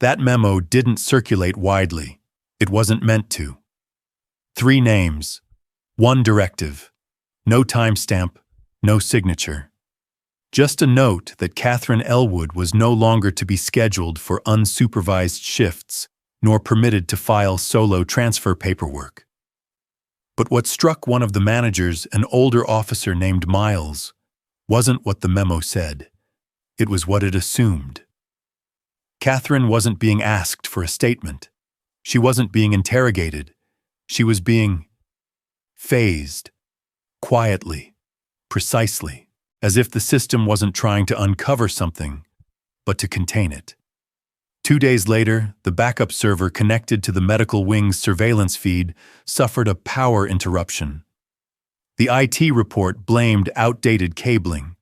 That memo didn't circulate widely. It wasn't meant to. 3 names, 1 directive, no timestamp, no signature. Just a note that Catherine Elwood was no longer to be scheduled for unsupervised shifts, nor permitted to file solo transfer paperwork. But what struck one of the managers, an older officer named Miles, wasn't what the memo said. It was what it assumed. Catherine wasn't being asked for a statement. She wasn't being interrogated. She was being phased, quietly, precisely, as if the system wasn't trying to uncover something, but to contain it. 2 days later, the backup server connected to the medical wing's surveillance feed suffered a power interruption. The IT report blamed outdated cabling,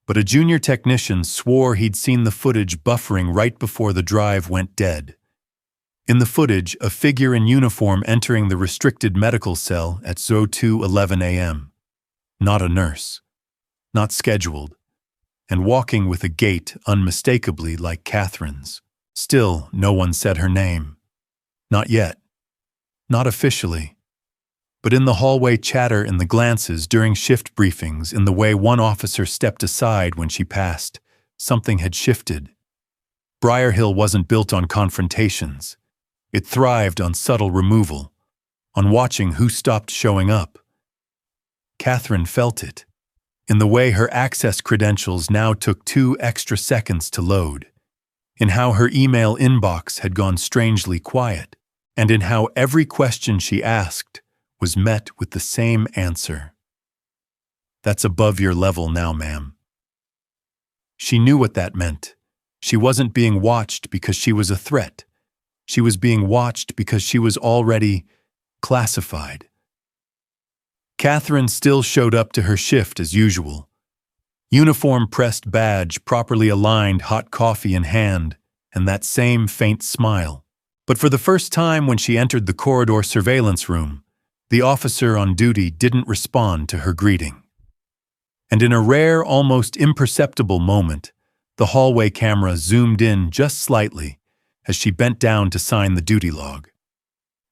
but a junior technician swore he'd seen the footage buffering right before the drive went dead. In the footage, a figure in uniform entering the restricted medical cell at 02:11 a.m. Not a nurse, not scheduled, and walking with a gait unmistakably like Catherine's. Still, no one said her name. Not yet. Not officially. But in the hallway chatter, in the glances during shift briefings, in the way one officer stepped aside when she passed, something had shifted. Briar Hill wasn't built on confrontations. It thrived on subtle removal, on watching who stopped showing up. Catherine felt it, in the way her access credentials now took 2 extra seconds to load, in how her email inbox had gone strangely quiet, and in how every question she asked was met with the same answer. "That's above your level now, ma'am." She knew what that meant. She wasn't being watched because she was a threat. She was being watched because she was already classified. Catherine still showed up to her shift as usual. Uniform pressed badge, properly aligned, hot coffee in hand, and that same faint smile. But for the first time when she entered the corridor surveillance room, the officer on duty didn't respond to her greeting. And in a rare, almost imperceptible moment, the hallway camera zoomed in just slightly as she bent down to sign the duty log.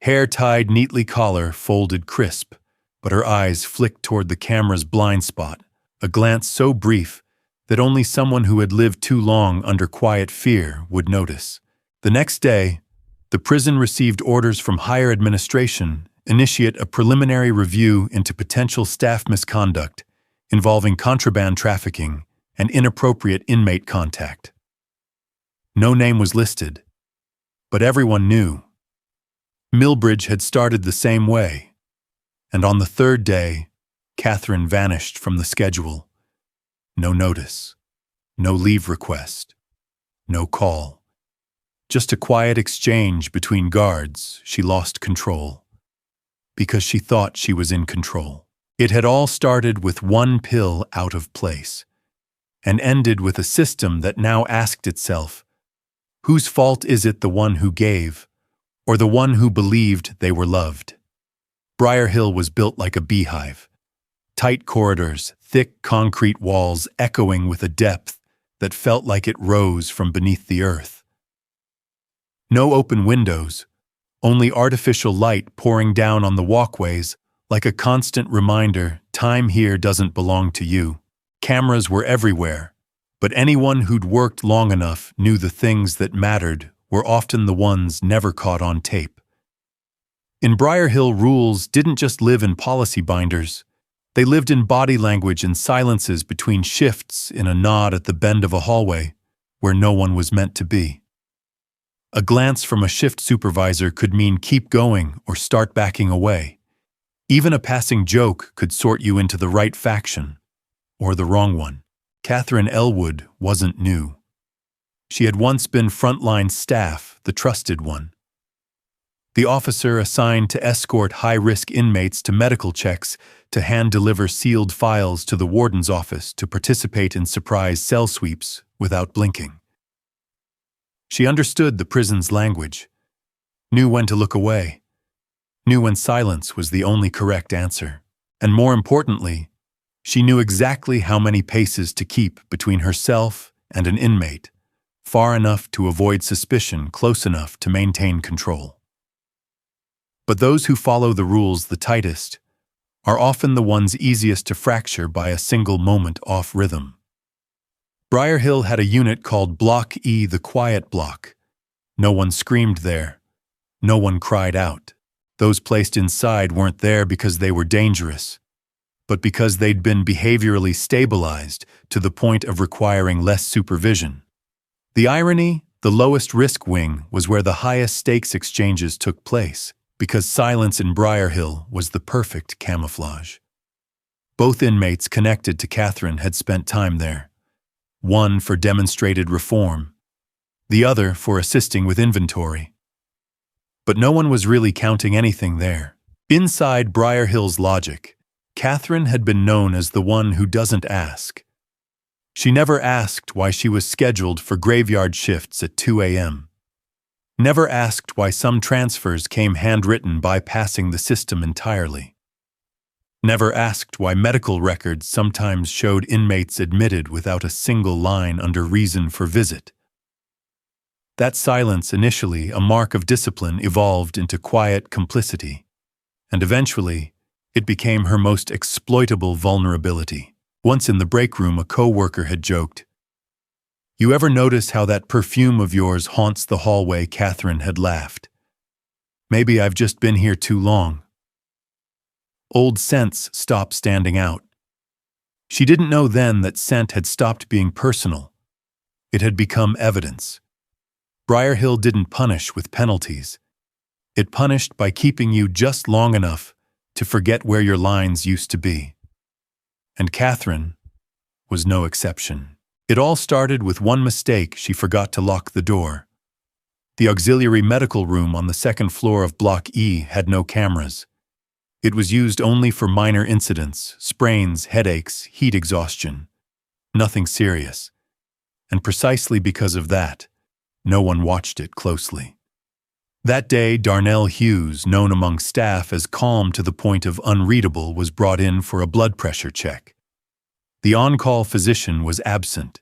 Hair tied neatly, collar folded crisp, but her eyes flicked toward the camera's blind spot, a glance so brief that only someone who had lived too long under quiet fear would notice. The next day, the prison received orders from higher administration initiate a preliminary review into potential staff misconduct involving contraband trafficking and inappropriate inmate contact. No name was listed, but everyone knew. Millbridge had started the same way, and on the 3rd day, Catherine vanished from the schedule. No notice, no leave request, no call. Just a quiet exchange between guards. She lost control. Because she thought she was in control. It had all started with 1 pill out of place, and ended with a system that now asked itself, whose fault is it, the one who gave, or the one who believed they were loved? Briar Hill was built like a beehive. Tight corridors, thick concrete walls echoing with a depth that felt like it rose from beneath the earth. No open windows, only artificial light pouring down on the walkways like a constant reminder time here doesn't belong to you. Cameras were everywhere, but anyone who'd worked long enough knew the things that mattered were often the ones never caught on tape. In Briar Hill, rules didn't just live in policy binders. They lived in body language and silences between shifts, in a nod at the bend of a hallway where no one was meant to be. A glance from a shift supervisor could mean keep going or start backing away. Even a passing joke could sort you into the right faction or the wrong one. Catherine Elwood wasn't new. She had once been frontline staff, the trusted one. The officer assigned to escort high-risk inmates to medical checks, to hand-deliver sealed files to the warden's office, to participate in surprise cell sweeps without blinking. She understood the prison's language, knew when to look away, knew when silence was the only correct answer, and more importantly, she knew exactly how many paces to keep between herself and an inmate, far enough to avoid suspicion, close enough to maintain control. But those who follow the rules the tightest are often the ones easiest to fracture by a single moment off rhythm. Briar Hill had a unit called Block E, the quiet block. No one screamed there. No one cried out. Those placed inside weren't there because they were dangerous, but because they'd been behaviorally stabilized to the point of requiring less supervision. The irony, the lowest risk wing was where the highest stakes exchanges took place, because silence in Briar Hill was the perfect camouflage. Both inmates connected to Catherine had spent time there, one for demonstrated reform, the other for assisting with inventory. But no one was really counting anything there. Inside Briar Hill's logic, Catherine had been known as the one who doesn't ask. She never asked why she was scheduled for graveyard shifts at 2 a.m. Never asked why some transfers came handwritten, bypassing the system entirely. Never asked why medical records sometimes showed inmates admitted without a single line under reason for visit. That silence, initially a mark of discipline, evolved into quiet complicity, and eventually it became her most exploitable vulnerability. Once in the break room, a co-worker had joked, "You ever notice how that perfume of yours haunts the hallway?" Catherine had laughed. "Maybe I've just been here too long." Old scents stopped standing out. She didn't know then that scent had stopped being personal. It had become evidence. Briar Hill didn't punish with penalties. It punished by keeping you just long enough to forget where your lines used to be. And Catherine was no exception. It all started with one mistake: she forgot to lock the door. The auxiliary medical room on the second floor of Block E had no cameras. It was used only for minor incidents, sprains, headaches, heat exhaustion. Nothing serious. And precisely because of that, no one watched it closely. That day, Darnell Hughes, known among staff as calm to the point of unreadable, was brought in for a blood pressure check. The on-call physician was absent.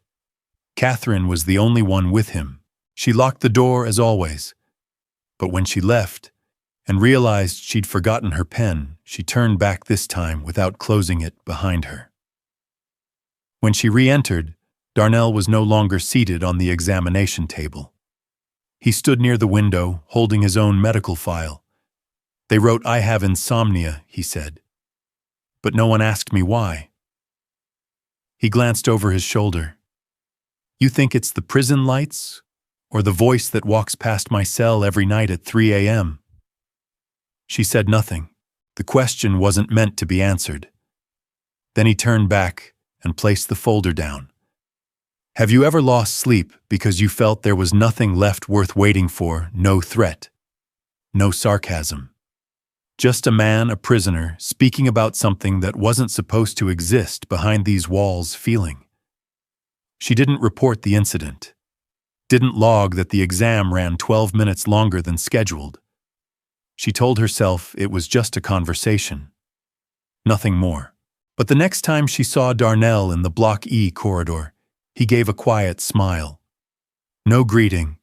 Catherine was the only one with him. She locked the door as always. But when she left and realized she'd forgotten her pen, she turned back this time without closing it behind her. When she re-entered, Darnell was no longer seated on the examination table. He stood near the window, holding his own medical file. "They wrote I have insomnia," he said. "But no one asked me why." He glanced over his shoulder. "You think it's the prison lights, or the voice that walks past my cell every night at 3 a.m.? She said nothing. The question wasn't meant to be answered. Then he turned back and placed the folder down. "Have you ever lost sleep because you felt there was nothing left worth waiting for? No threat, no sarcasm. Just a man, a prisoner, speaking about something that wasn't supposed to exist behind these walls, feeling." She didn't report the incident, didn't log that the exam ran 12 minutes longer than scheduled. She told herself it was just a conversation, nothing more. But the next time she saw Darnell in the Block E corridor, he gave a quiet smile. No greeting,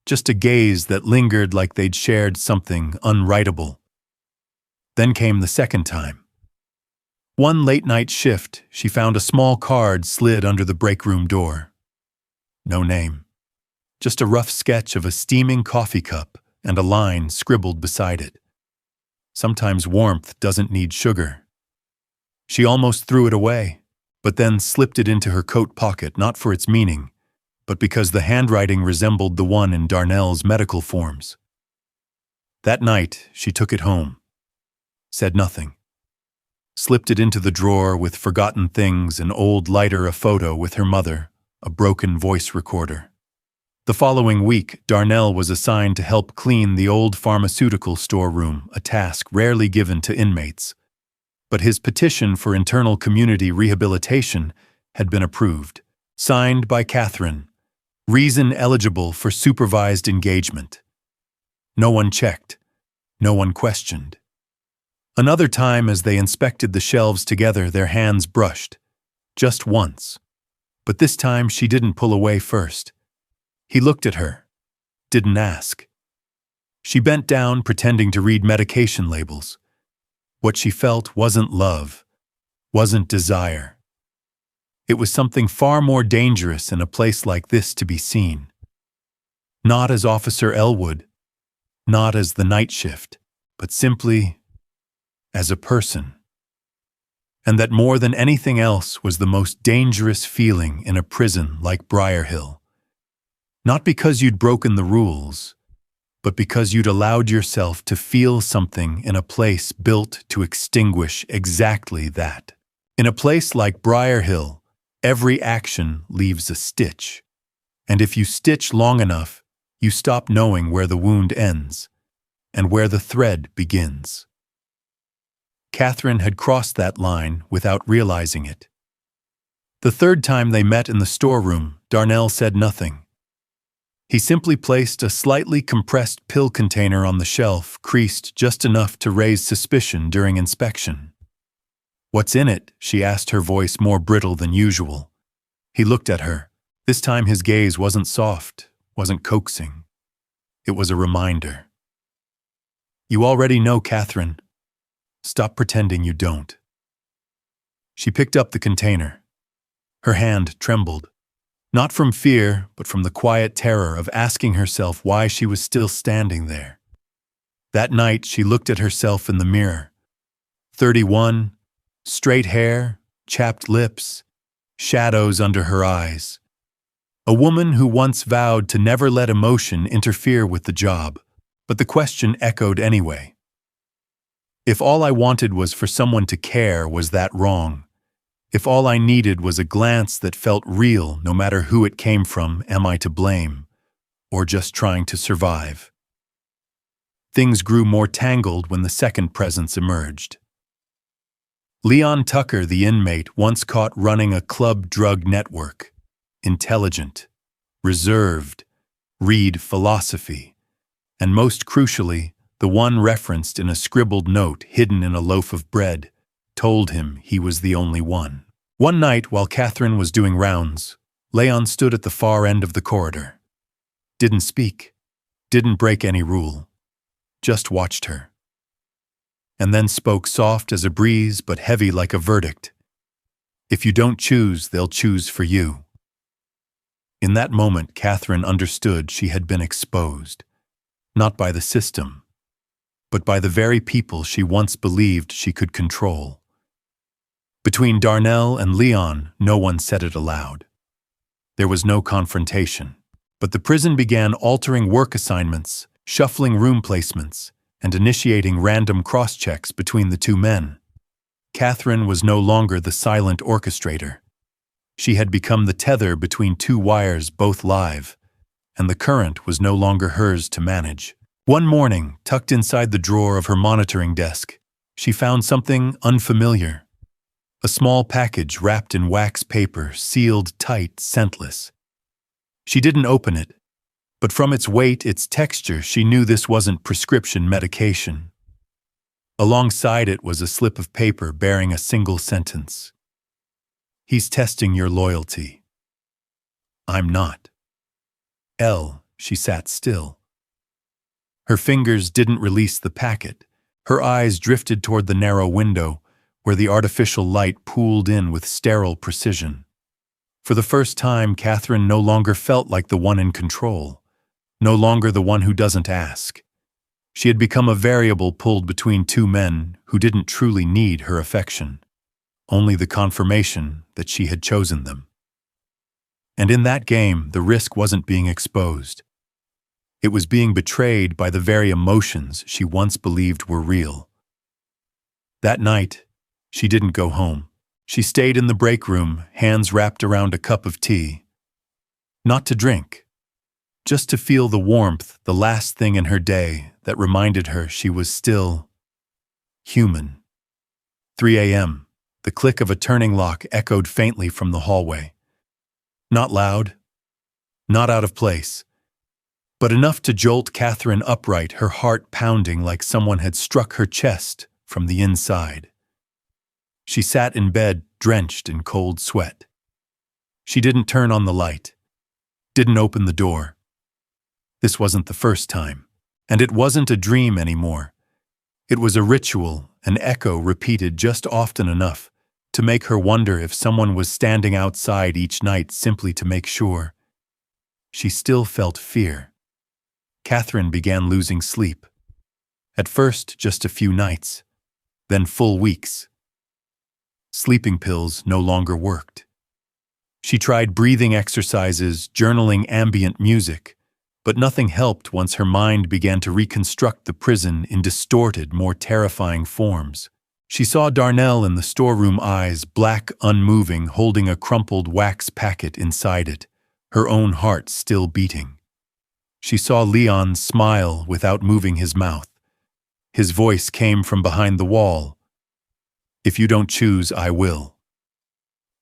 just a gaze that lingered like they'd shared something unwritable. Then came the second time. One late-night shift, she found a small card slid under the break room door. No name, just a rough sketch of a steaming coffee cup and a line scribbled beside it. "Sometimes warmth doesn't need sugar." She almost threw it away, but then slipped it into her coat pocket, not for its meaning, but because the handwriting resembled the one in Darnell's medical forms. That night, she took it home, said nothing, slipped it into the drawer with forgotten things, an old lighter, a photo with her mother, a broken voice recorder. The following week, Darnell was assigned to help clean the old pharmaceutical storeroom, a task rarely given to inmates. But his petition for internal community rehabilitation had been approved. Signed by Catherine. Reason eligible for supervised engagement. No one checked. No one questioned. Another time, as they inspected the shelves together, their hands brushed. Just once. But this time she didn't pull away first. He looked at her, didn't ask. She bent down, pretending to read medication labels. What she felt wasn't love, wasn't desire. It was something far more dangerous in a place like this to be seen. Not as Officer Elwood, not as the night shift, but simply as a person. And that more than anything else was the most dangerous feeling in a prison like Briar Hill. Not because you'd broken the rules, but because you'd allowed yourself to feel something in a place built to extinguish exactly that. In a place like Briar Hill, every action leaves a stitch. And if you stitch long enough, you stop knowing where the wound ends and where the thread begins. Catherine had crossed that line without realizing it. The third time they met in the storeroom, Darnell said nothing. He simply placed a slightly compressed pill container on the shelf, creased just enough to raise suspicion during inspection. "What's in it?" she asked, her voice more brittle than usual. He looked at her. This time his gaze wasn't soft, wasn't coaxing. It was a reminder. "You already know, Catherine. Stop pretending you don't." She picked up the container. Her hand trembled. Not from fear, but from the quiet terror of asking herself why she was still standing there. That night she looked at herself in the mirror. 31, straight hair, chapped lips, shadows under her eyes. A woman who once vowed to never let emotion interfere with the job, but the question echoed anyway. If all I wanted was for someone to care, was that wrong? If all I needed was a glance that felt real, no matter who it came from, am I to blame? Or just trying to survive? Things grew more tangled when the second presence emerged. Leon Tucker, the inmate, once caught running a club drug network. Intelligent, reserved, read philosophy, and most crucially, the one referenced in a scribbled note hidden in a loaf of bread, told him he was the only one. One night, while Catherine was doing rounds, Leon stood at the far end of the corridor. Didn't speak, didn't break any rule, just watched her. And then spoke soft as a breeze but heavy like a verdict. "If you don't choose, they'll choose for you." In that moment, Catherine understood she had been exposed, not by the system, but by the very people she once believed she could control. Between Darnell and Leon, no one said it aloud. There was no confrontation, but the prison began altering work assignments, shuffling room placements, and initiating random cross-checks between the two men. Catherine was no longer the silent orchestrator. She had become the tether between two wires, both live, and the current was no longer hers to manage. One morning, tucked inside the drawer of her monitoring desk, she found something unfamiliar. A small package wrapped in wax paper, sealed tight, scentless. She didn't open it, but from its weight, its texture, she knew this wasn't prescription medication. Alongside it was a slip of paper bearing a single sentence. "He's testing your loyalty." "I'm not." She sat still. Her fingers didn't release the packet. Her eyes drifted toward the narrow window, where the artificial light pooled in with sterile precision. For the first time, Catherine no longer felt like the one in control, no longer the one who doesn't ask. She had become a variable pulled between two men who didn't truly need her affection, only the confirmation that she had chosen them. And in that game, the risk wasn't being exposed. It was being betrayed by the very emotions she once believed were real. That night, she didn't go home. She stayed in the break room, hands wrapped around a cup of tea. Not to drink, just to feel the warmth, the last thing in her day that reminded her she was still human. 3 a.m., the click of a turning lock echoed faintly from the hallway. Not loud, not out of place, but enough to jolt Catherine upright, her heart pounding like someone had struck her chest from the inside. She sat in bed, drenched in cold sweat. She didn't turn on the light, didn't open the door, This wasn't the first time. And it wasn't a dream anymore. It was a ritual, an echo repeated just often enough to make her wonder if someone was standing outside each night simply to make sure. She still felt fear. Catherine began losing sleep. At first, just a few nights, then full weeks. Sleeping pills no longer worked. She tried breathing exercises, journaling ambient music, but nothing helped once her mind began to reconstruct the prison in distorted, more terrifying forms. She saw Darnell in the storeroom, eyes black, unmoving, holding a crumpled wax packet inside it, her own heart still beating. She saw Leon smile without moving his mouth. His voice came from behind the wall. "If you don't choose, I will."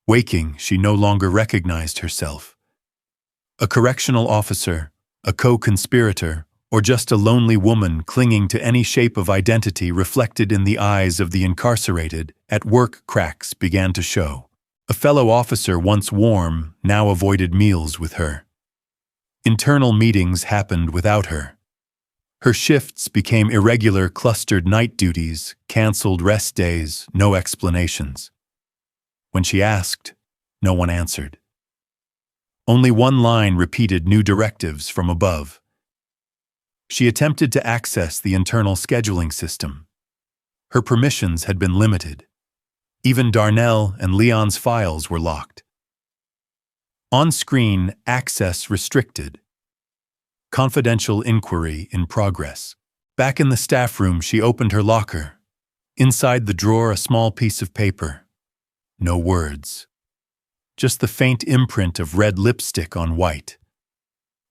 Waking, she no longer recognized herself. A correctional officer, a co-conspirator, or just a lonely woman clinging to any shape of identity reflected in the eyes of the incarcerated, at work cracks began to show. A fellow officer, once warm, now avoided meals with her. Internal meetings happened without her. Her shifts became irregular, clustered night duties, canceled rest days, no explanations. When she asked, no one answered. Only one line repeated new directives from above. She attempted to access the internal scheduling system. Her permissions had been limited. Even Darnell and Leon's files were locked. On screen, access restricted. Confidential inquiry in progress. Back in the staff room, she opened her locker. Inside the drawer, a small piece of paper. No words. Just the faint imprint of red lipstick on white.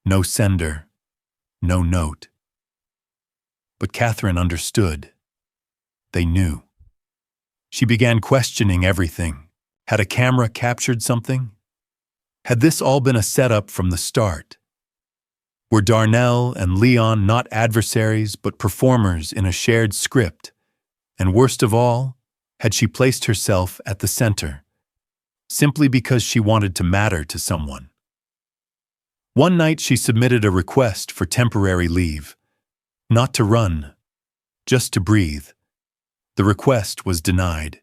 No sender. No note. But Catherine understood. They knew. She began questioning everything. Had a camera captured something? Had this all been a setup from the start? Were Darnell and Leon not adversaries but performers in a shared script? And worst of all, had she placed herself at the center, simply because she wanted to matter to someone? One night she submitted a request for temporary leave, not to run, just to breathe. The request was denied.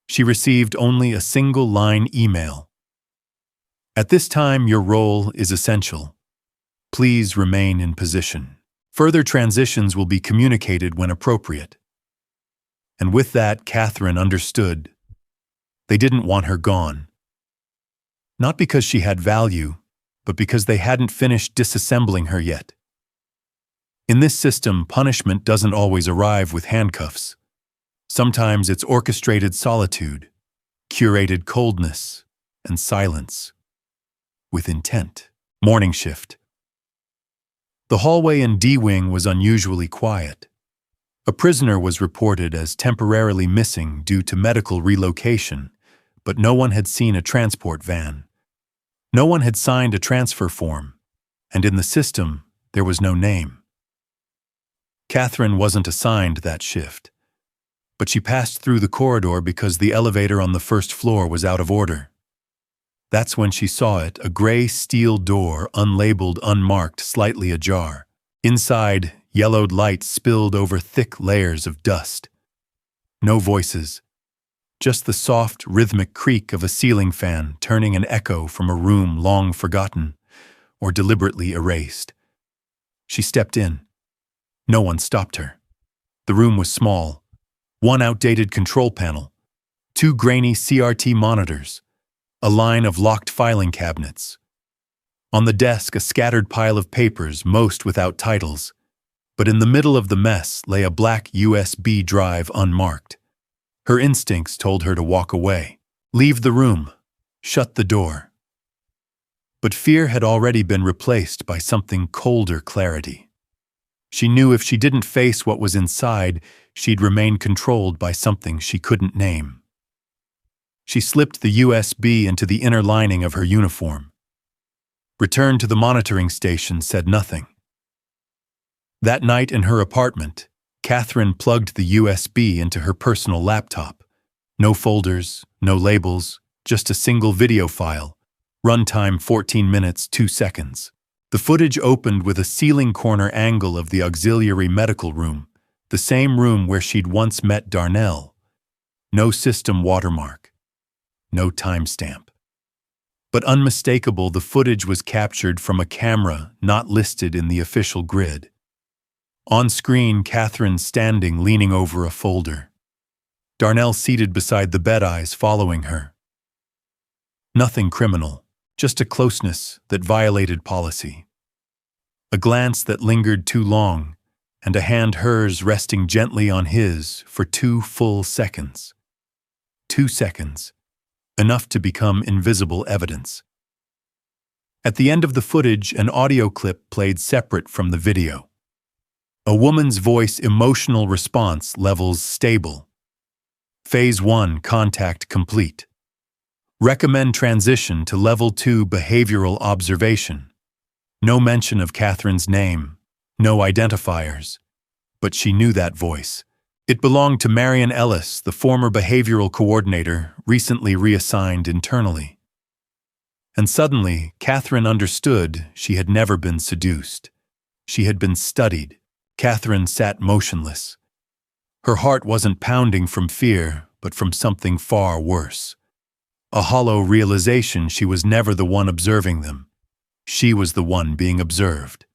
She received only a single-line email. "At this time, your role is essential. Please remain in position. Further transitions will be communicated when appropriate." And with that, Catherine understood. They didn't want her gone. Not because she had value, but because they hadn't finished disassembling her yet. In this system, punishment doesn't always arrive with handcuffs. Sometimes it's orchestrated solitude, curated coldness, and silence. With intent. Morning shift. The hallway in D-Wing was unusually quiet. A prisoner was reported as temporarily missing due to medical relocation, but no one had seen a transport van. No one had signed a transfer form, and in the system, there was no name. Catherine wasn't assigned that shift, but she passed through the corridor because the elevator on the first floor was out of order. That's when she saw it, a gray steel door, unlabeled, unmarked, slightly ajar. Inside, yellowed light spilled over thick layers of dust. No voices, just the soft, rhythmic creak of a ceiling fan turning an echo from a room long forgotten or deliberately erased. She stepped in. No one stopped her. The room was small. One outdated control panel, 2 grainy CRT monitors, a line of locked filing cabinets. On the desk, a scattered pile of papers, most without titles. But in the middle of the mess lay a black USB drive unmarked. Her instincts told her to walk away. Leave the room. Shut the door. But fear had already been replaced by something colder clarity. She knew if she didn't face what was inside, she'd remain controlled by something she couldn't name. She slipped the USB into the inner lining of her uniform. Returned to the monitoring station, said nothing. That night in her apartment, Catherine plugged the USB into her personal laptop. No folders, no labels, just a single video file. Runtime 14 minutes, 2 seconds. The footage opened with a ceiling corner angle of the auxiliary medical room, the same room where she'd once met Darnell. No system watermark. No timestamp. But unmistakable, the footage was captured from a camera not listed in the official grid. On screen, Catherine standing leaning over a folder. Darnell seated beside the bed, eyes following her. Nothing criminal, just a closeness that violated policy. A glance that lingered too long, and a hand, hers, resting gently on his for 2 full seconds. 2 seconds. Enough to become invisible evidence. At the end of the footage, an audio clip played separate from the video. A woman's voice, emotional response levels stable. Phase 1 contact complete. Recommend transition to Level 2 behavioral observation. No mention of Catherine's name, no identifiers. But she knew that voice. It belonged to Marion Ellis, the former behavioral coordinator, recently reassigned internally. And suddenly, Catherine understood she had never been seduced. She had been studied. Catherine sat motionless. Her heart wasn't pounding from fear, but from something far worse. A hollow realization she was never the one observing them. She was the one being observed.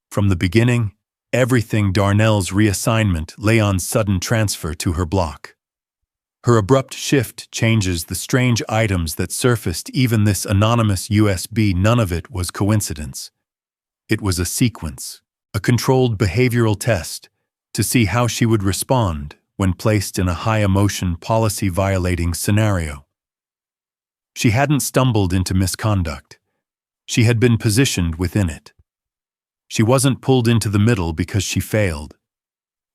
From the beginning, everything Darnell's reassignment lay on sudden transfer to her block. Her abrupt shift changes the strange items that surfaced, even this anonymous USB. None of it was coincidence. It was a sequence, a controlled behavioral test to see how she would respond when placed in a high-emotion, policy-violating scenario. She hadn't stumbled into misconduct. She had been positioned within it. She wasn't pulled into the middle because she failed.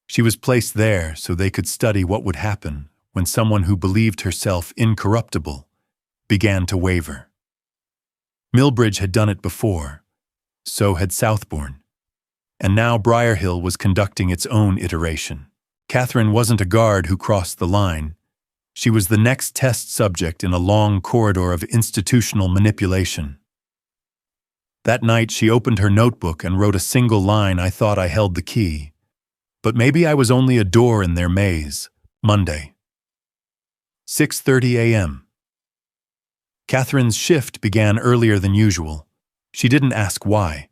She was placed there so they could study what would happen when someone who believed herself incorruptible began to waver. Millbridge had done it before. So had Southbourne. And now Briar Hill was conducting its own iteration. Catherine wasn't a guard who crossed the line. She was the next test subject in a long corridor of institutional manipulation. That night she opened her notebook and wrote a single line. I thought I held the key. But maybe I was only a door in their maze. Monday. 6:30 a.m. Catherine's shift began earlier than usual. She didn't ask why.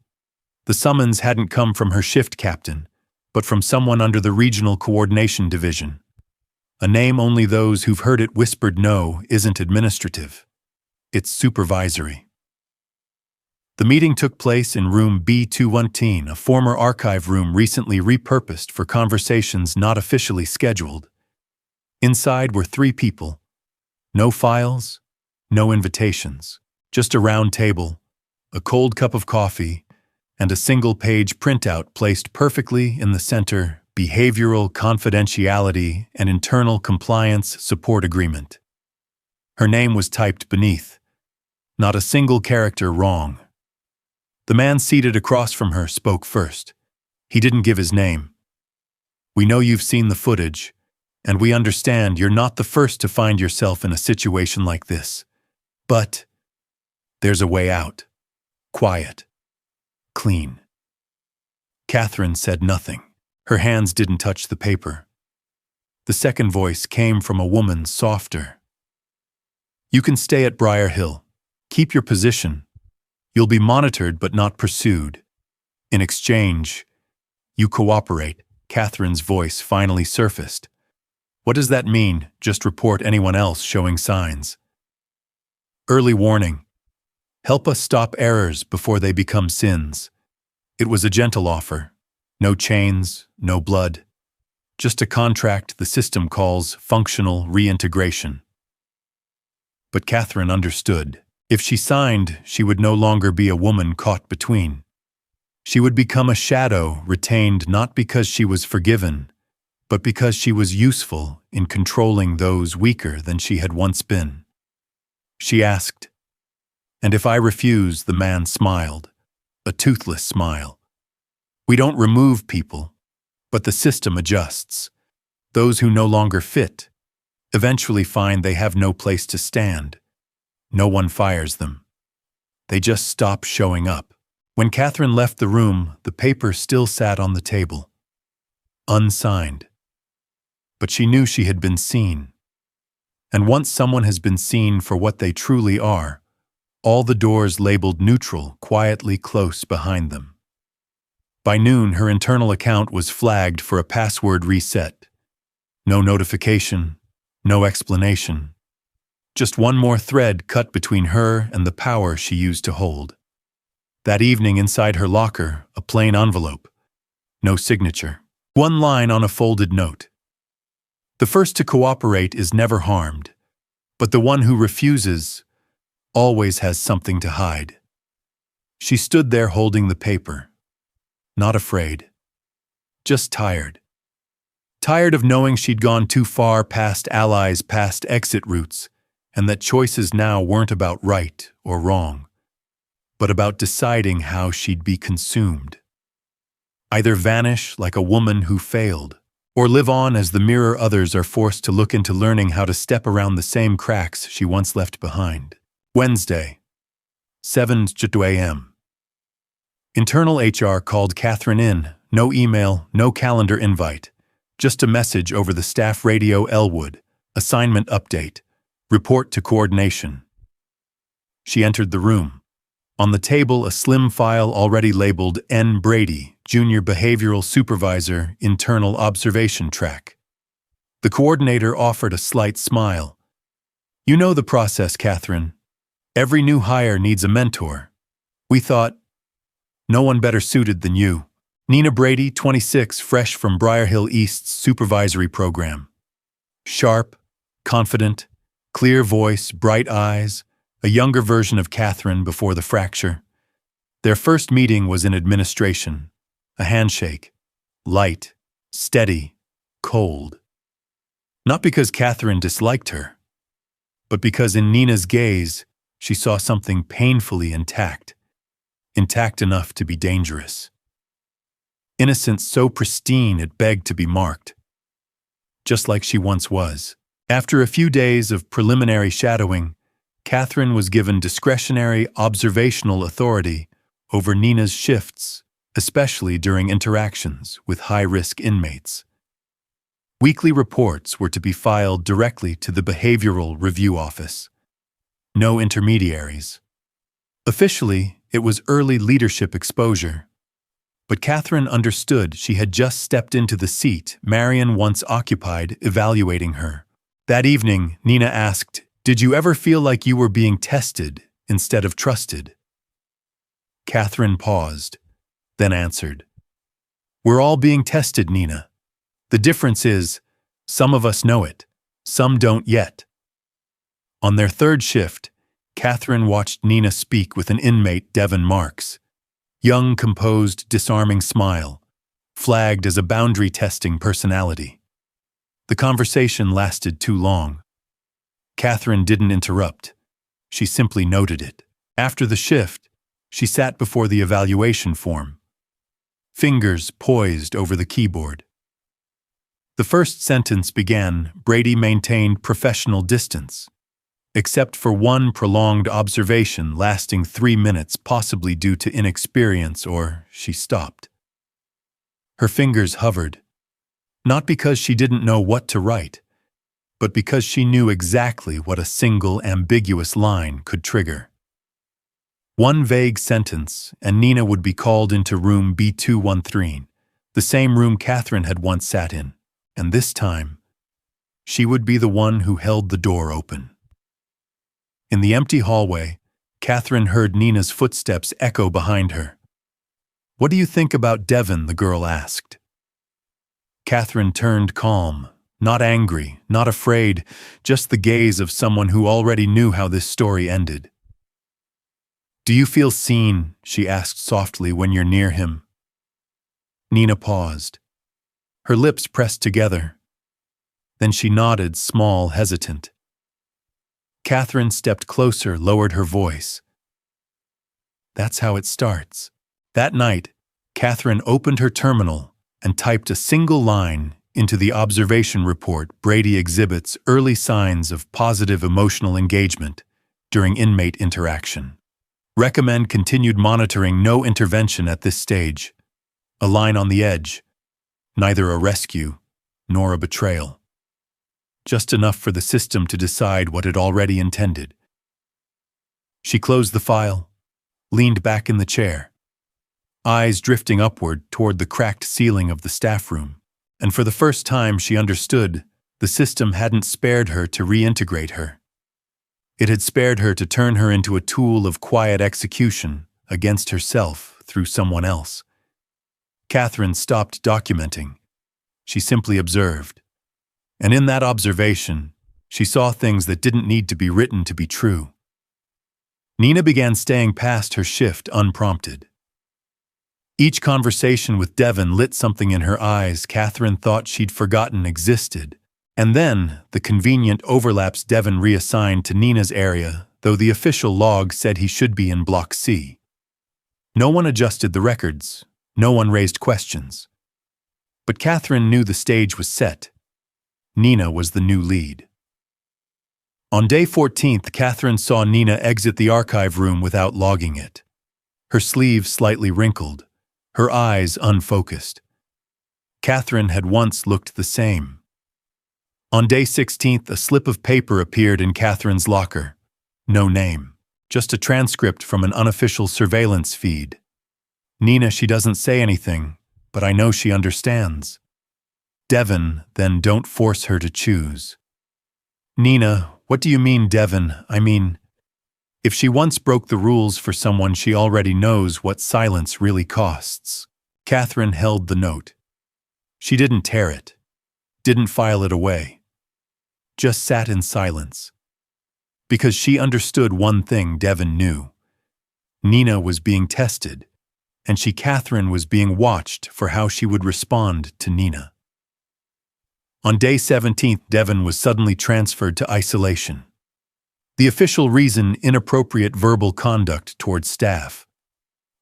The summons hadn't come from her shift captain, but from someone under the Regional Coordination Division. A name only those who've heard it whispered know isn't administrative. It's supervisory. The meeting took place in room B219, a former archive room recently repurposed for conversations not officially scheduled. Inside were 3 people. No files, no invitations, just a round table, a cold cup of coffee, and a single-page printout placed perfectly in the center: Behavioral Confidentiality and Internal Compliance Support Agreement. Her name was typed beneath. Not a single character wrong. The man seated across from her spoke first. He didn't give his name. We know you've seen the footage, and we understand you're not the first to find yourself in a situation like this. But there's a way out. Quiet. Clean. Catherine said nothing. Her hands didn't touch the paper. The second voice came from a woman, softer. You can stay at Briar Hill. Keep your position. You'll be monitored but not pursued. In exchange, you cooperate. Catherine's voice finally surfaced. What does that mean? Just report anyone else showing signs. Early warning. Help us stop errors before they become sins. It was a gentle offer. No chains, no blood. Just a contract the system calls functional reintegration. But Catherine understood. If she signed, she would no longer be a woman caught between. She would become a shadow retained not because she was forgiven, but because she was useful in controlling those weaker than she had once been. She asked, and if I refuse? The man smiled, a toothless smile. We don't remove people, but the system adjusts. Those who no longer fit eventually find they have no place to stand. No one fires them. They just stop showing up. When Catherine left the room, the paper still sat on the table, unsigned. But she knew she had been seen. And once someone has been seen for what they truly are, all the doors labeled neutral quietly close behind them. By noon, her internal account was flagged for a password reset. No notification, no explanation. Just one more thread cut between her and the power she used to hold. That evening, inside her locker, a plain envelope. No signature. One line on a folded note. The first to cooperate is never harmed, but the one who refuses always has something to hide. She stood there holding the paper, not afraid, just tired. Tired of knowing she'd gone too far past allies, past exit routes, and that choices now weren't about right or wrong, but about deciding how she'd be consumed. Either vanish like a woman who failed, or live on as the mirror others are forced to look into, learning how to step around the same cracks she once left behind. Wednesday, 7:02 a.m. Internal HR called Catherine in. No email, no calendar invite. Just a message over the staff radio. Elwood, assignment update, report to coordination. She entered the room. On the table, a slim file already labeled N. Brady, Junior Behavioral Supervisor, Internal Observation Track. The coordinator offered a slight smile. You know the process, Catherine. Every new hire needs a mentor. We thought, no one better suited than you. Nina Brady, 26, fresh from Briarhill East's supervisory program. Sharp, confident, clear voice, bright eyes, a younger version of Catherine before the fracture. Their first meeting was in administration. A handshake. Light, steady, cold. Not because Catherine disliked her, but because in Nina's gaze, she saw something painfully intact. Intact enough to be dangerous. Innocence so pristine it begged to be marked. Just like she once was. After a few days of preliminary shadowing, Catherine was given discretionary observational authority over Nina's shifts, especially during interactions with high-risk inmates. Weekly reports were to be filed directly to the Behavioral Review Office. No intermediaries. Officially, it was early leadership exposure. But Catherine understood she had just stepped into the seat Marion once occupied, evaluating her. That evening, Nina asked, "Did you ever feel like you were being tested instead of trusted?" Catherine paused, then answered, "We're all being tested, Nina. The difference is, some of us know it, some don't yet." On their third shift, Catherine watched Nina speak with an inmate, Devon Marks. Young, composed, disarming smile, flagged as a boundary-testing personality. The conversation lasted too long. Catherine didn't interrupt. She simply noted it. After the shift, she sat before the evaluation form, fingers poised over the keyboard. The first sentence began, "Brady maintained professional distance, except for one prolonged observation lasting 3 minutes, possibly due to inexperience," or she stopped. Her fingers hovered, not because she didn't know what to write, but because she knew exactly what a single ambiguous line could trigger. One vague sentence, and Nina would be called into room B213, the same room Catherine had once sat in, and this time, she would be the one who held the door open. In the empty hallway, Catherine heard Nina's footsteps echo behind her. "What do you think about Devon?" the girl asked. Catherine turned calm, not angry, not afraid, just the gaze of someone who already knew how this story ended. "Do you feel seen?" she asked softly, "when you're near him?" Nina paused. Her lips pressed together. Then she nodded, small, hesitant. Catherine stepped closer, lowered her voice. "That's how it starts." That night, Catherine opened her terminal and typed a single line into the observation report. "Brady exhibits early signs of positive emotional engagement during inmate interaction. Recommend continued monitoring, no intervention at this stage. A line on the edge. Neither a rescue nor a betrayal. Just enough for the system to decide what it already intended. She closed the file, leaned back in the chair, eyes drifting upward toward the cracked ceiling of the staff room, and for the first time she understood the system hadn't spared her to reintegrate her. It had spared her to turn her into a tool of quiet execution against herself through someone else. Catherine stopped documenting. She simply observed. And in that observation, she saw things that didn't need to be written to be true. Nina began staying past her shift unprompted. Each conversation with Devon lit something in her eyes Catherine thought she'd forgotten existed. And then, the convenient overlaps Devon reassigned to Nina's area, though the official log said he should be in Block C. No one adjusted the records. No one raised questions. But Catherine knew the stage was set. Nina was the new lead. On day 14th, Catherine saw Nina exit the archive room without logging it. Her sleeves slightly wrinkled, her eyes unfocused. Catherine had once looked the same. On day 16th, a slip of paper appeared in Catherine's locker. No name, just a transcript from an unofficial surveillance feed. Nina, she doesn't say anything, but I know she understands. Devon, then don't force her to choose. Nina, what do you mean, Devon? I mean, if she once broke the rules for someone, she already knows what silence really costs. Catherine held the note. She didn't tear it, didn't file it away. Just sat in silence. Because she understood one thing Devon knew. Nina was being tested, and Catherine was being watched for how she would respond to Nina. On day 17th, Devon was suddenly transferred to isolation. The official reason, inappropriate verbal conduct towards staff.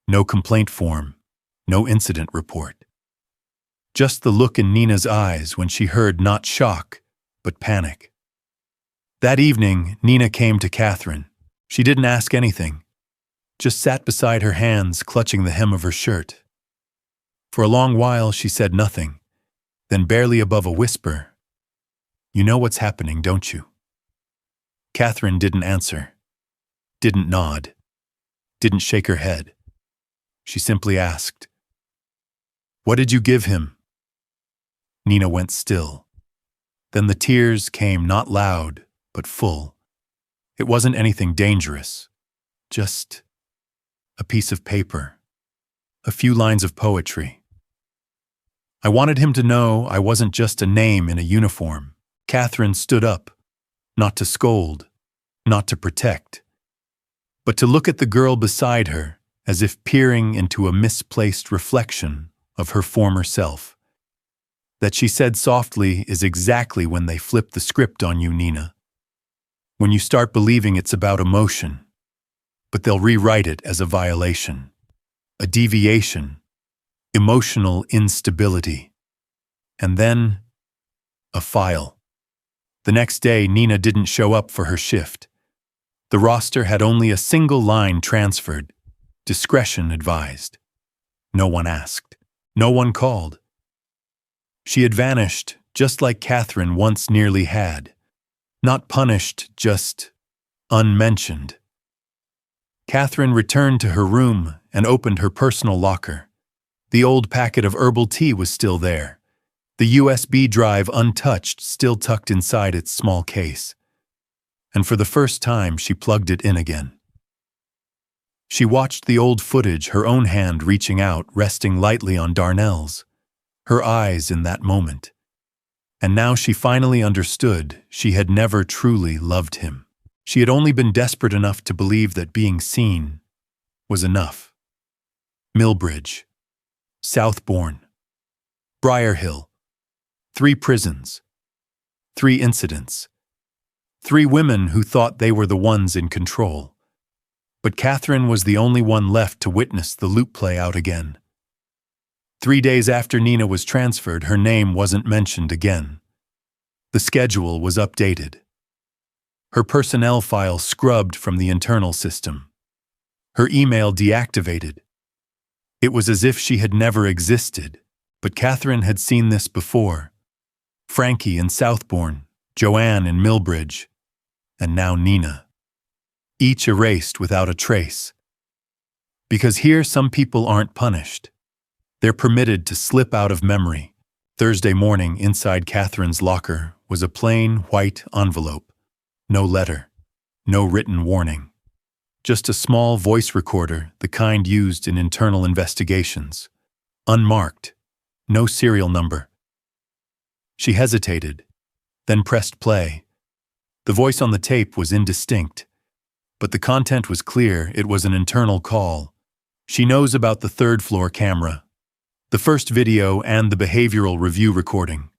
No complaint form, no incident report. Just the look in Nina's eyes when she heard not shock, but panic. That evening, Nina came to Catherine. She didn't ask anything, just sat beside her, hands clutching the hem of her shirt. For a long while, she said nothing, then barely above a whisper, "You know what's happening, don't you?" Catherine didn't answer, didn't nod, didn't shake her head. She simply asked, "What did you give him?" Nina went still. Then the tears came, not loud, but full. It wasn't anything dangerous, just a piece of paper, a few lines of poetry. I wanted him to know I wasn't just a name in a uniform. Catherine stood up, not to scold, not to protect, but to look at the girl beside her as if peering into a misplaced reflection of her former self. That she said softly is exactly when they flip the script on you, Nina. When you start believing it's about emotion, but they'll rewrite it as a violation, a deviation, emotional instability, and then a file. The next day, Nina didn't show up for her shift. The roster had only a single line transferred, discretion advised. No one asked, no one called. She had vanished, just like Catherine once nearly had. Not punished, just unmentioned. Catherine returned to her room and opened her personal locker. The old packet of herbal tea was still there. The USB drive untouched, still tucked inside its small case. And for the first time, she plugged it in again. She watched the old footage, her own hand reaching out, resting lightly on Darnell's. Her eyes in that moment. And now she finally understood she had never truly loved him. She had only been desperate enough to believe that being seen was enough. Millbridge, Southbourne, Briar Hill, 3 prisons, 3 incidents, 3 women who thought they were the ones in control. But Catherine was the only one left to witness the loop play out again. 3 days after Nina was transferred, her name wasn't mentioned again. The schedule was updated. Her personnel file scrubbed from the internal system. Her email deactivated. It was as if she had never existed, but Catherine had seen this before. Frankie in Southbourne, Joanne in Millbridge, and now Nina. Each erased without a trace. Because here some people aren't punished. They're permitted to slip out of memory. Thursday morning, inside Catherine's locker was a plain white envelope. No letter, no written warning. Just a small voice recorder, the kind used in internal investigations. Unmarked, no serial number. She hesitated, then pressed play. The voice on the tape was indistinct, but the content was clear. It was an internal call. She knows about the third-floor camera, the first video, and the behavioral review recording.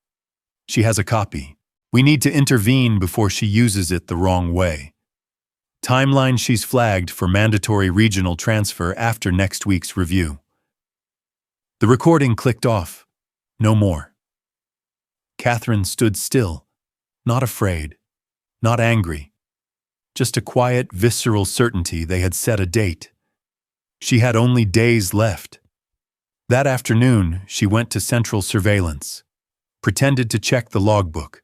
She has a copy. We need to intervene before she uses it the wrong way. Timeline: she's flagged for mandatory regional transfer after next week's review. The recording clicked off. No more. Catherine stood still, not afraid, not angry. Just a quiet, visceral certainty they had set a date. She had only days left. That afternoon, she went to Central Surveillance, pretended to check the logbook.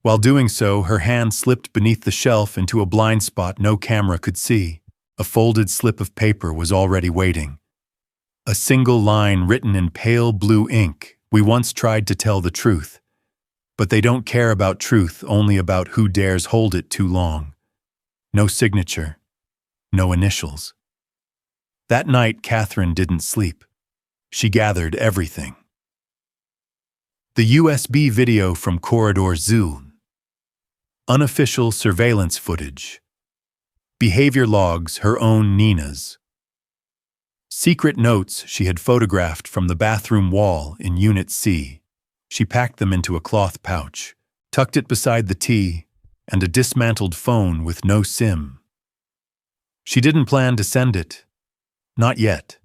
While doing so, her hand slipped beneath the shelf into a blind spot no camera could see. A folded slip of paper was already waiting. A single line written in pale blue ink: "We once tried to tell the truth, but they don't care about truth, only about who dares hold it too long." No signature, no initials. That night, Catherine didn't sleep. She gathered everything. The USB video from Corridor Zoo. Unofficial surveillance footage. Behavior logs, her own Nina's. Secret notes she had photographed from the bathroom wall in Unit C. She packed them into a cloth pouch, tucked it beside the tea, and a dismantled phone with no SIM. She didn't plan to send it. Not yet.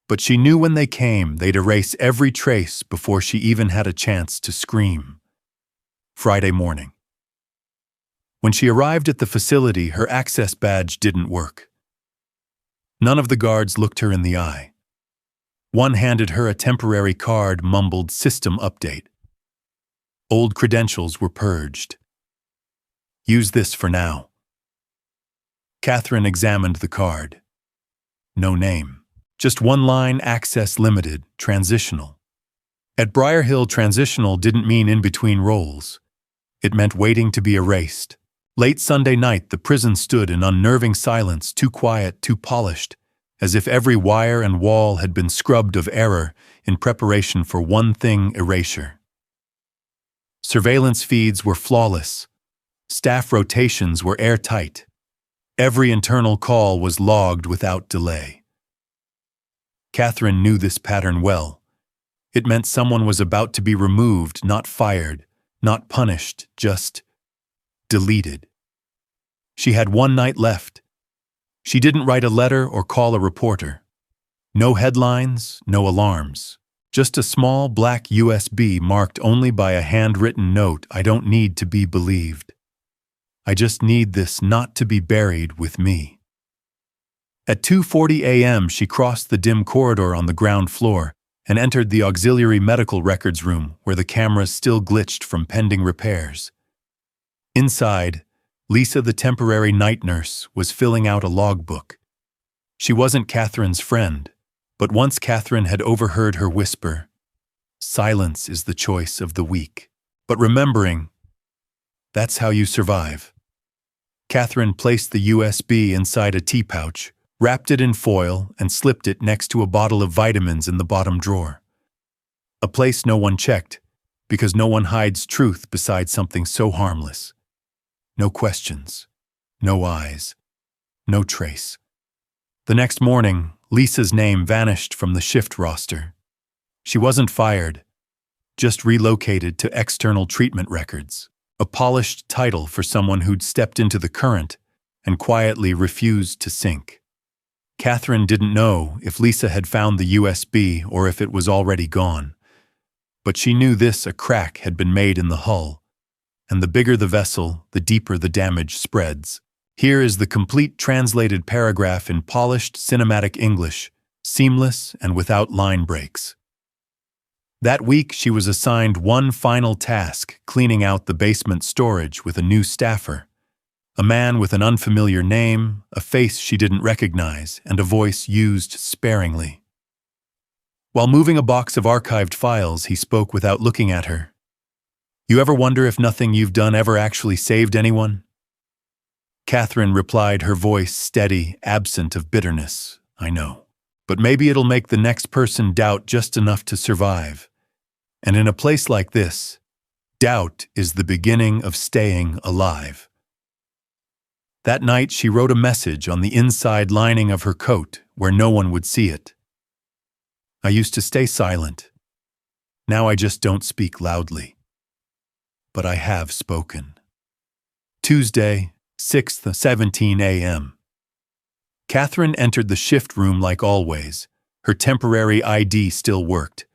But she knew when they came, they'd erase every trace before she even had a chance to scream. Friday morning. When she arrived at the facility, her access badge didn't work. None of the guards looked her in the eye. One handed her a temporary card, mumbled "system update." Old credentials were purged. "Use this for now." Catherine examined the card. No name. Just one line: access limited, transitional. At Briar Hill, transitional didn't mean in between roles. It meant waiting to be erased. Late Sunday night, the prison stood in unnerving silence, too quiet, too polished, as if every wire and wall had been scrubbed of error in preparation for one thing: erasure. Surveillance feeds were flawless. Staff rotations were airtight. Every internal call was logged without delay. Catherine knew this pattern well. It meant someone was about to be removed, not fired, not punished, just deleted. She had one night left. She didn't write a letter or call a reporter. No headlines, no alarms. Just a small black USB marked only by a handwritten note: "I don't need to be believed. I just need this not to be buried with me." At 2:40 a.m., she crossed the dim corridor on the ground floor and entered the auxiliary medical records room, where the cameras still glitched from pending repairs. Inside, Lisa, the temporary night nurse, was filling out a logbook. She wasn't Catherine's friend, but once Catherine had overheard her whisper, "Silence is the choice of the weak." But remembering, that's how you survive. Catherine placed the USB inside a tea pouch, wrapped it in foil, and slipped it next to a bottle of vitamins in the bottom drawer. A place no one checked, because no one hides truth beside something so harmless. No questions, no eyes, no trace. The next morning, Lisa's name vanished from the shift roster. She wasn't fired, just relocated to external treatment records, a polished title for someone who'd stepped into the current and quietly refused to sink. Catherine didn't know if Lisa had found the USB or if it was already gone, but she knew this: a crack had been made in the hull, and the bigger the vessel, the deeper the damage spreads. Here is the complete translated paragraph in polished cinematic English, seamless and without line breaks. That week, she was assigned one final task, cleaning out the basement storage with a new staffer. A man with an unfamiliar name, a face she didn't recognize, and a voice used sparingly. While moving a box of archived files, he spoke without looking at her. "You ever wonder if nothing you've done ever actually saved anyone?" Catherine replied, her voice steady, absent of bitterness. "I know. But maybe it'll make the next person doubt just enough to survive. And in a place like this, doubt is the beginning of staying alive." That night, she wrote a message on the inside lining of her coat where no one would see it. "I used to stay silent. Now I just don't speak loudly. But I have spoken." Tuesday, 6th, 17 a.m. Catherine entered the shift room like always. Her temporary ID still worked.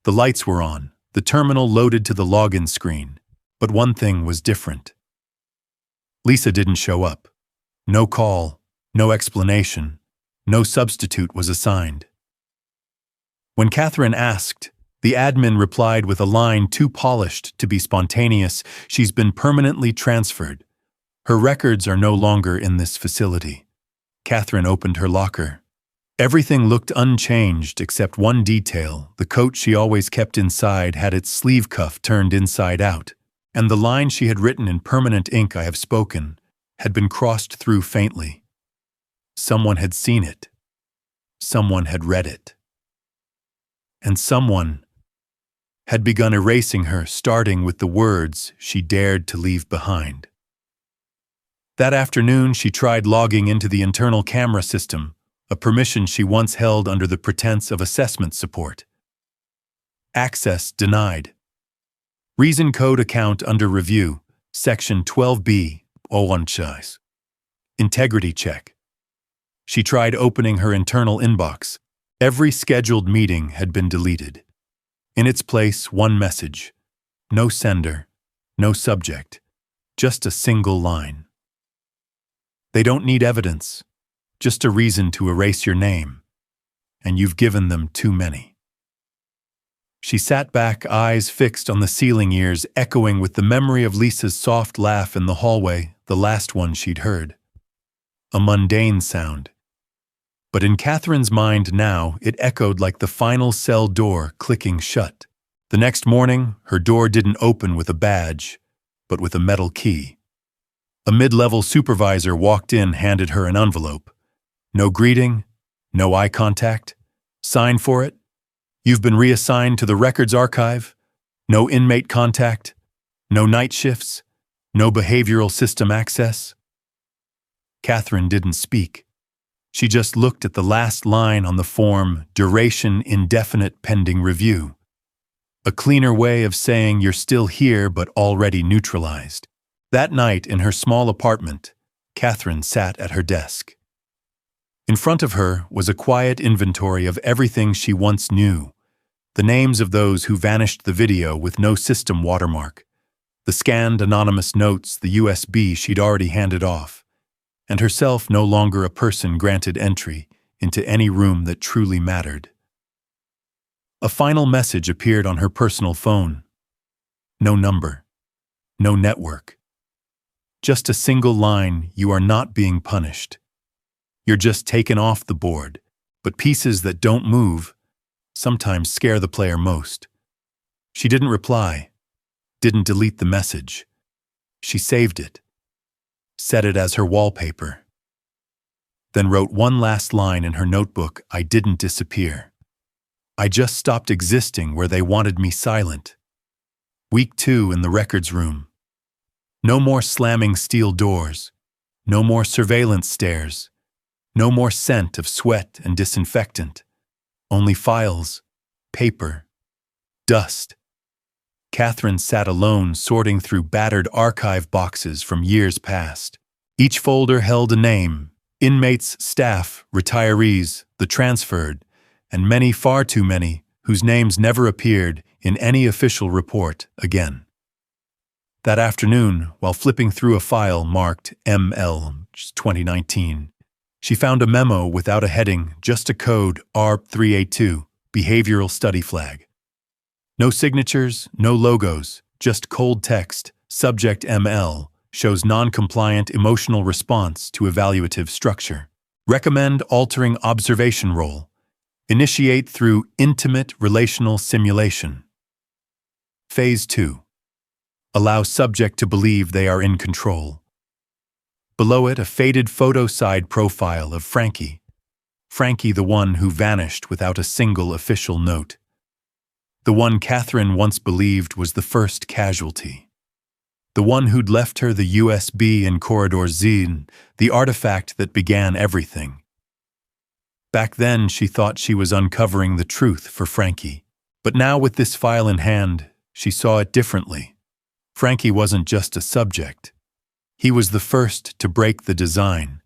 The lights were on, the terminal loaded to the login screen. But one thing was different. Lisa didn't show up. No call, no explanation, no substitute was assigned. When Catherine asked, the admin replied with a line too polished to be spontaneous: "She's been permanently transferred. Her records are no longer in this facility." Catherine opened her locker. Everything looked unchanged except one detail. The coat she always kept inside had its sleeve cuff turned inside out, and the line she had written in permanent ink, "I have spoken," had been crossed through faintly. Someone had seen it. Someone had read it. And someone had begun erasing her, starting with the words she dared to leave behind. That afternoon, she tried logging into the internal camera system, a permission she once held under the pretense of assessment support. Access denied. Reason code account under review, section 12B, 01 choice. Integrity check. She tried opening her internal inbox. Every scheduled meeting had been deleted. In its place, one message. No sender, no subject, just a single line. "They don't need evidence, just a reason to erase your name, and you've given them too many." She sat back, eyes fixed on the ceiling, ears echoing with the memory of Lisa's soft laugh in the hallway, the last one she'd heard. A mundane sound. But in Catherine's mind now, it echoed like the final cell door clicking shut. The next morning, her door didn't open with a badge, but with a metal key. A mid-level supervisor walked in, handed her an envelope. No greeting, no eye contact. Sign for it. You've been reassigned to the records archive. No inmate contact. No night shifts. No behavioral system access. Catherine didn't speak. She just looked at the last line on the form, duration indefinite pending review. A cleaner way of saying you're still here but already neutralized. That night in her small apartment, Catherine sat at her desk. In front of her was a quiet inventory of everything she once knew. The names of those who vanished the video with no system watermark. The scanned anonymous notes, the USB she'd already handed off. And herself no longer a person granted entry into any room that truly mattered. A final message appeared on her personal phone. No number. No network. Just a single line: "You are not being punished. You're just taken off the board." But pieces that don't move sometimes scare the player most. She didn't reply, didn't delete the message. She saved it, set it as her wallpaper, then wrote one last line in her notebook: "I didn't disappear. I just stopped existing where they wanted me silent." Week 2 in the records room. No more slamming steel doors. No more surveillance stairs. No more scent of sweat and disinfectant. Only files, paper, dust. Catherine sat alone, sorting through battered archive boxes from years past. Each folder held a name: inmates, staff, retirees, the transferred, and many, far too many, whose names never appeared in any official report again. That afternoon, while flipping through a file marked ML 2019, she found a memo without a heading, just a code ARP382, Behavioral Study Flag. No signatures, no logos, just cold text, subject ML, shows non-compliant emotional response to evaluative structure. Recommend altering observation role. Initiate through intimate relational simulation. Phase 2. Allow subject to believe they are in control. Below it, a faded photo side profile of Frankie. Frankie, the one who vanished without a single official note. The one Catherine once believed was the first casualty. The one who'd left her the USB in Corridor Z, the artifact that began everything. Back then, she thought she was uncovering the truth for Frankie. But now, with this file in hand, she saw it differently. Frankie wasn't just a subject. He was the first to break the design.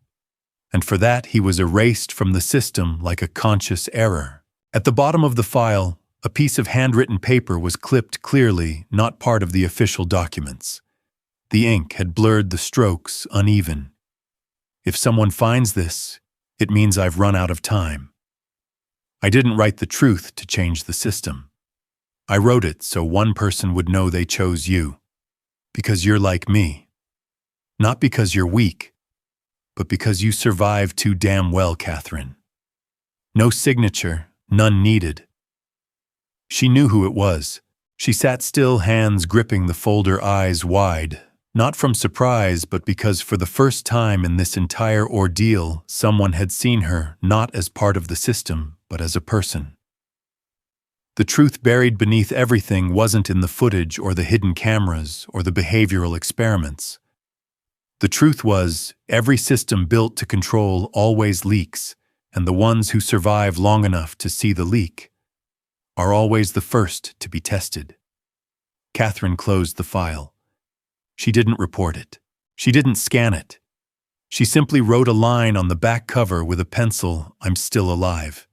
And for that, he was erased from the system like a conscious error. At the bottom of the file, a piece of handwritten paper was clipped clearly, not part of the official documents. The ink had blurred the strokes uneven. If someone finds this, it means I've run out of time. I didn't write the truth to change the system. I wrote it so one person would know they chose you. Because you're like me. Not because you're weak, but because you survived too damn well, Catherine. No signature, none needed. She knew who it was. She sat still, hands gripping the folder, eyes wide, not from surprise, but because for the first time in this entire ordeal, someone had seen her not as part of the system, but as a person. The truth buried beneath everything wasn't in the footage or the hidden cameras or the behavioral experiments. The truth was, every system built to control always leaks, and the ones who survive long enough to see the leak are always the first to be tested. Catherine closed the file. She didn't report it. She didn't scan it. She simply wrote a line on the back cover with a pencil, "I'm still alive.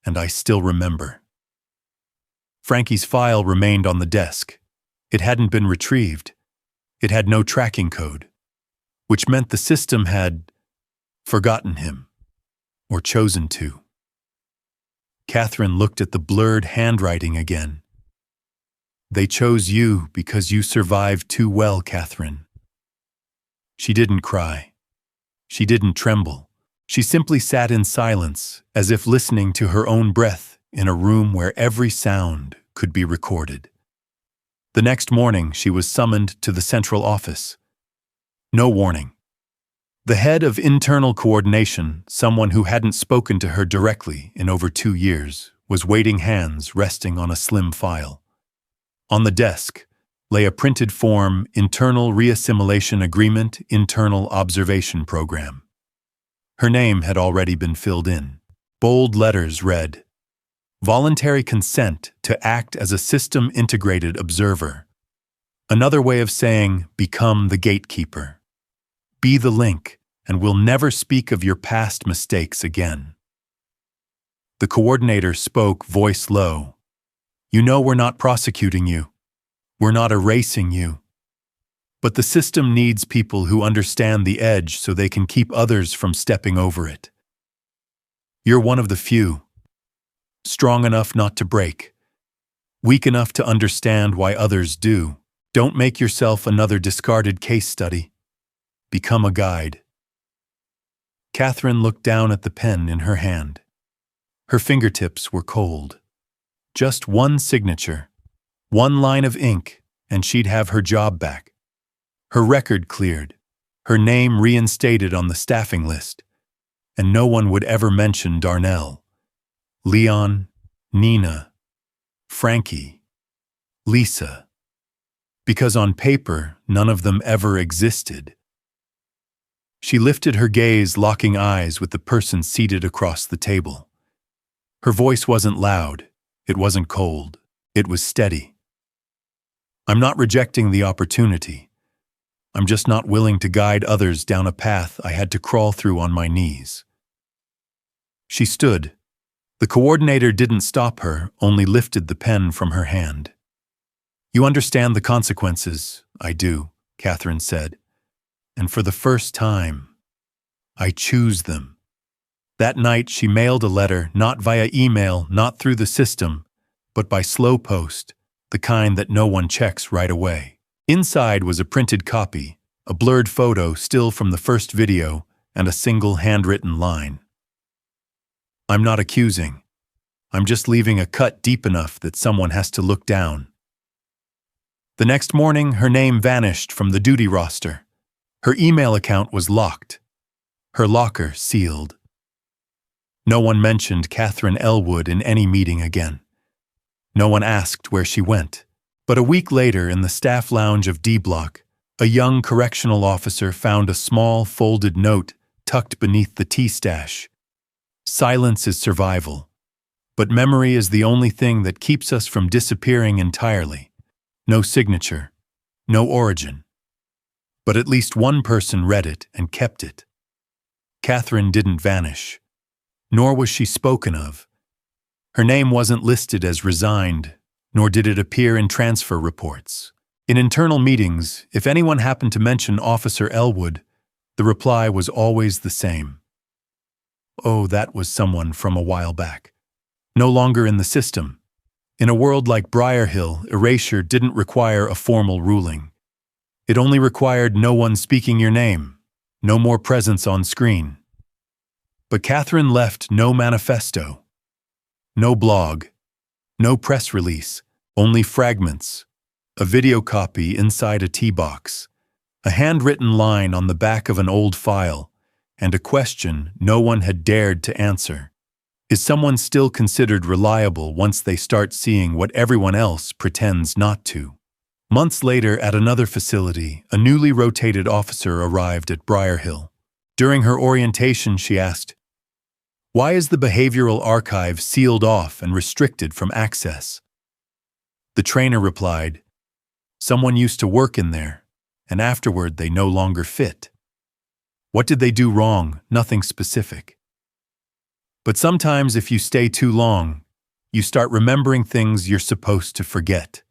And I still remember." Frankie's file remained on the desk. It hadn't been retrieved. It had no tracking code, which meant the system had forgotten him, or chosen to. Catherine looked at the blurred handwriting again. They chose you because you survived too well, Catherine. She didn't cry. She didn't tremble. She simply sat in silence, as if listening to her own breath in a room where every sound could be recorded. The next morning, she was summoned to the central office. No warning. The head of internal coordination, someone who hadn't spoken to her directly in over 2 years, was waiting, hands resting on a slim file. On the desk lay a printed form, Internal Reassimilation Agreement, Internal Observation Program. Her name had already been filled in. Bold letters read, "Voluntary consent to act as a system-integrated observer." Another way of saying, become the gatekeeper. Be the link, and we'll never speak of your past mistakes again. The coordinator spoke, voice low. "You know we're not prosecuting you. We're not erasing you. But the system needs people who understand the edge so they can keep others from stepping over it. You're one of the few. Strong enough not to break. Weak enough to understand why others do. Don't make yourself another discarded case study. Become a guide." Catherine looked down at the pen in her hand. Her fingertips were cold. Just one signature, one line of ink, and she'd have her job back. Her record cleared, her name reinstated on the staffing list, and no one would ever mention Darnell, Leon, Nina, Frankie, Lisa, because on paper, none of them ever existed. She lifted her gaze, locking eyes with the person seated across the table. Her voice wasn't loud, it wasn't cold, it was steady. "I'm not rejecting the opportunity. I'm just not willing to guide others down a path I had to crawl through on my knees." She stood. The coordinator didn't stop her, only lifted the pen from her hand. You understand the consequences. I do, Catherine said. And for the first time, I choose them. That night she mailed a letter, not via email, not through the system, but by slow post, the kind that no one checks right away. Inside was a printed copy, a blurred photo still from the first video, and a single handwritten line. I'm not accusing. I'm just leaving a cut deep enough that someone has to look down. The next morning, her name vanished from the duty roster. Her email account was locked. Her locker sealed. No one mentioned Catherine Elwood in any meeting again. No one asked where she went. But a week later, in the staff lounge of D Block, a young correctional officer found a small, folded note tucked beneath the tea stash. Silence is survival, but memory is the only thing that keeps us from disappearing entirely. No signature, no origin. But at least one person read it and kept it. Catherine didn't vanish, nor was she spoken of. Her name wasn't listed as resigned, nor did it appear in transfer reports. In internal meetings, if anyone happened to mention Officer Elwood, the reply was always the same. Oh, that was someone from a while back. No longer in the system. In a world like Briar Hill, erasure didn't require a formal ruling. It only required no one speaking your name, no more presence on screen. But Catherine left no manifesto, no blog, no press release, only fragments, a video copy inside a tea box, a handwritten line on the back of an old file, and a question no one had dared to answer. Is someone still considered reliable once they start seeing what everyone else pretends not to? Months later, at another facility, a newly rotated officer arrived at Briar Hill. During her orientation, she asked, "Why is the behavioral archive sealed off and restricted from access?" The trainer replied, "Someone used to work in there, and afterward they no longer fit." What did they do wrong? Nothing specific. But sometimes if you stay too long, you start remembering things you're supposed to forget.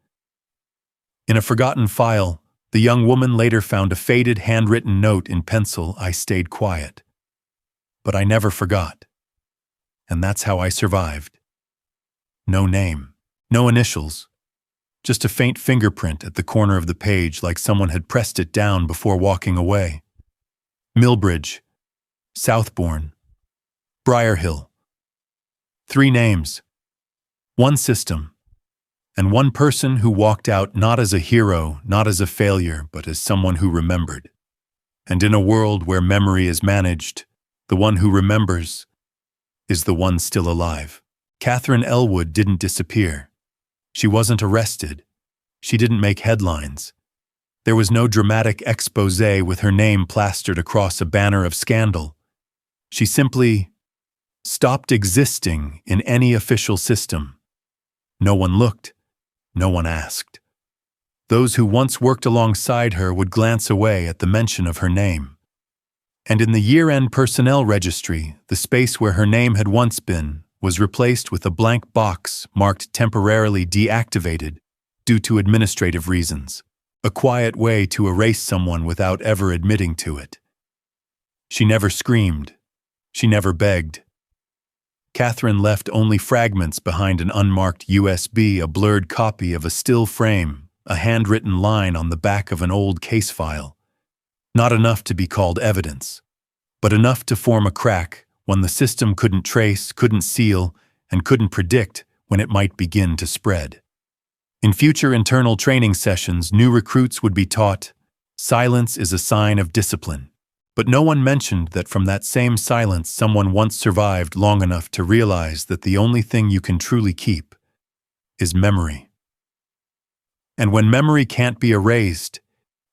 In a forgotten file, the young woman later found a faded handwritten note in pencil. "I stayed quiet. But I never forgot. And that's how I survived." No name, no initials, just a faint fingerprint at the corner of the page like someone had pressed it down before walking away. Millbridge, Southbourne, Briar Hill. 3 names, 1 system, and 1 person who walked out not as a hero, not as a failure, but as someone who remembered. And in a world where memory is managed, the one who remembers is the one still alive. Catherine Elwood didn't disappear. She wasn't arrested. She didn't make headlines. There was no dramatic exposé with her name plastered across a banner of scandal. She simply stopped existing in any official system. No one looked. No one asked. Those who once worked alongside her would glance away at the mention of her name. And in the year-end personnel registry, the space where her name had once been was replaced with a blank box marked temporarily deactivated due to administrative reasons. A quiet way to erase someone without ever admitting to it. She never screamed. She never begged. Catherine left only fragments behind an unmarked USB, a blurred copy of a still frame, a handwritten line on the back of an old case file. Not enough to be called evidence, but enough to form a crack when the system couldn't trace, couldn't seal, and couldn't predict when it might begin to spread. In future internal training sessions, new recruits would be taught, silence is a sign of discipline. But no one mentioned that from that same silence someone once survived long enough to realize that the only thing you can truly keep is memory. And when memory can't be erased,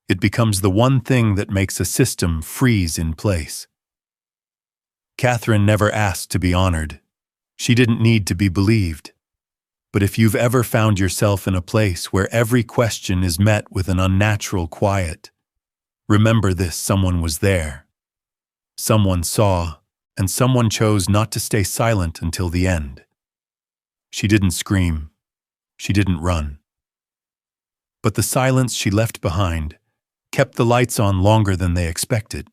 it becomes the one thing that makes a system freeze in place. Catherine never asked to be honored. She didn't need to be believed. But if you've ever found yourself in a place where every question is met with an unnatural quiet, remember this: someone was there. Someone saw, and someone chose not to stay silent until the end. She didn't scream. She didn't run. but the silence she left behind kept the lights on longer than they expected.